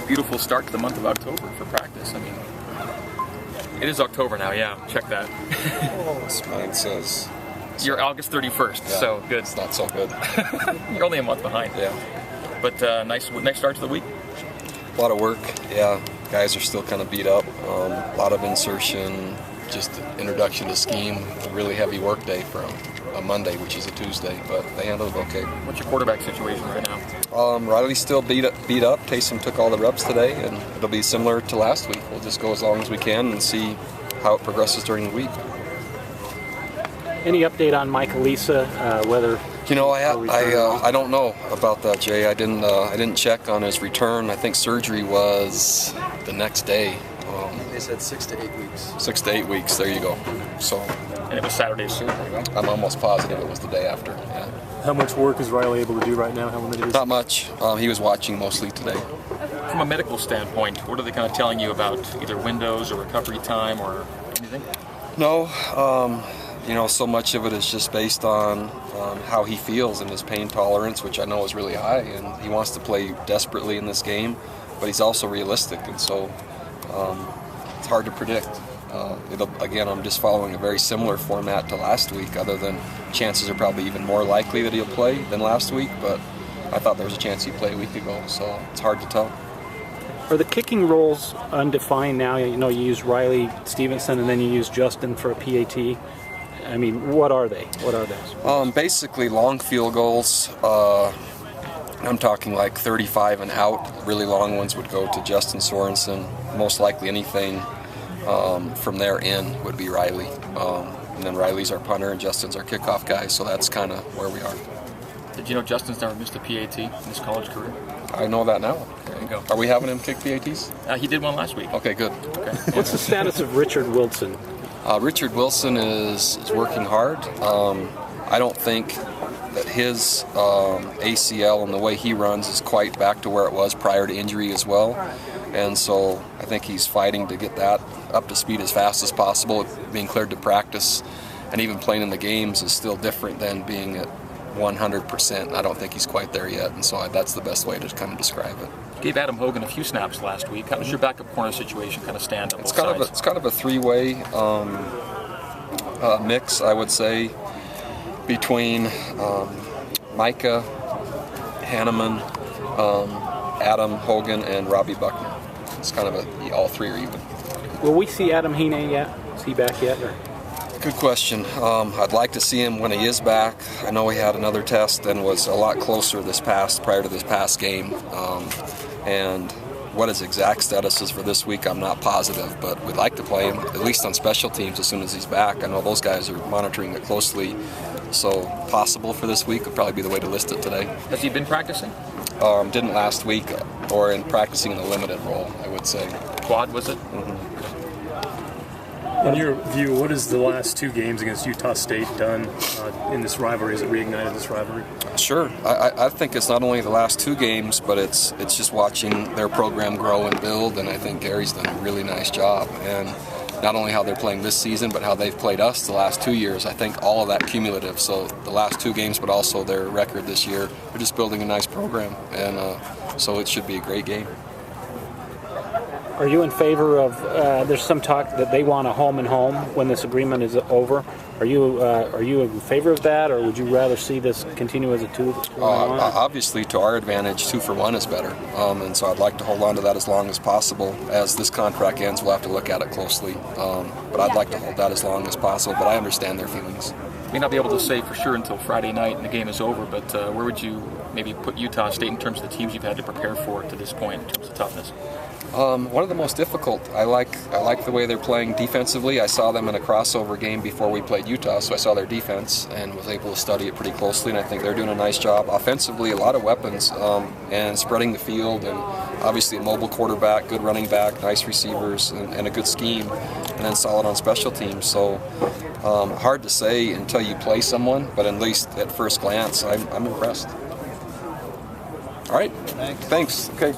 beautiful start to the month of October for practice. I mean, it is October now, yeah. Check that. Mine says... You're August 31st, yeah, so good. It's not so good. You're only a month behind. Yeah. But nice start to the week. A lot of work, yeah. Guys are still kind of beat up. A lot of insertion, just introduction to scheme. A really heavy work day from a Monday, which is a Tuesday, but they handled it okay. What's your quarterback situation right now? Riley's still beat up. Taysom took all the reps today, and it'll be similar to last week. We'll just go as long as we can and see how it progresses during the week. Any update on Mike Elisa, whether... You know, I don't know about that, Jay. I didn't check on his return. I think surgery was the next day. They said 6 to 8 weeks. 6 to 8 weeks. There you go. So. And it was Saturday's surgery, right? I'm almost positive it was the day after. Yeah. How much work is Riley able to do right now? How limited is Not much. He was watching mostly today. From a medical standpoint, what are they kind of telling you about either windows or recovery time or anything? No. You know, so much of it is just based on how he feels and his pain tolerance, which I know is really high, and he wants to play desperately in this game, but he's also realistic, and so it's hard to predict. Again, I'm just following a very similar format to last week, other than chances are probably even more likely that he'll play than last week, but I thought there was a chance he'd play a week ago, so it's hard to tell. Are the kicking roles undefined now? You know, you use Riley Stevenson and then you use Justin for a PAT. I mean, what are they? What are those? Basically, long field goals. I'm talking like 35 and out. Really long ones would go to Justin Sorensen. Most likely anything from there in would be Riley. And then Riley's our punter and Justin's our kickoff guy, so that's kind of where we are. Did you know Justin's never missed a PAT in his college career? I know that now. There you go. Are we having him kick PATs? He did one last week. Okay, good. Okay. What's the status of Richard Wilson? Richard Wilson is working hard. I don't think that his ACL and the way he runs is quite back to where it was prior to injury as well. And so I think he's fighting to get that up to speed as fast as possible. Being cleared to practice and even playing in the games is still different than being at 100%. I don't think he's quite there yet, and so that's the best way to kind of describe it. You gave Adam Hogan a few snaps last week. How does your backup corner situation kind of stand on both sides? It's kind of a three-way mix, I would say, between Micah, Hanneman, Adam Hogan, and Robbie Buckner. It's kind of all three are even. Will we see Adam Hine yet? Is he back yet? Or? Good question. I'd like to see him when he is back. I know he had another test and was a lot closer prior to this past game. And what his exact status is for this week, I'm not positive, but we'd like to play him, at least on special teams, as soon as he's back. I know those guys are monitoring it closely, so possible for this week would probably be the way to list it today. Has he been practicing? Didn't last week, or in practicing in a limited role, I would say. Quad, was it? Mm-hmm. In your view, what has the last two games against Utah State done in this rivalry? Has it reignited this rivalry? Sure. I think it's not only the last two games, but it's just watching their program grow and build, and I think Gary's done a really nice job. And not only how they're playing this season, but how they've played us the last 2 years. I think all of that cumulative. So the last two games, but also their record this year, they're just building a nice program, and so it should be a great game. Are you in favor of, there's some talk that they want a home and home when this agreement is over. Are you in favor of that, or would you rather see this continue as a 2-for-1? Obviously, to our advantage, 2-for-1 is better. And so I'd like to hold on to that as long as possible. As this contract ends, we'll have to look at it closely. But I'd like to hold that as long as possible, but I understand their feelings. You may not be able to say for sure until Friday night and the game is over, but where would you maybe put Utah State in terms of the teams you've had to prepare for to this point in terms of toughness? One of the most difficult. I like the way they're playing defensively. I saw them in a crossover game before we played Utah, so I saw their defense and was able to study it pretty closely, and I think they're doing a nice job. Offensively, a lot of weapons and spreading the field, and obviously a mobile quarterback, good running back, nice receivers, and a good scheme, and then solid on special teams. So hard to say until you play someone, but at least at first glance, I'm impressed. All right. Thanks. Okay.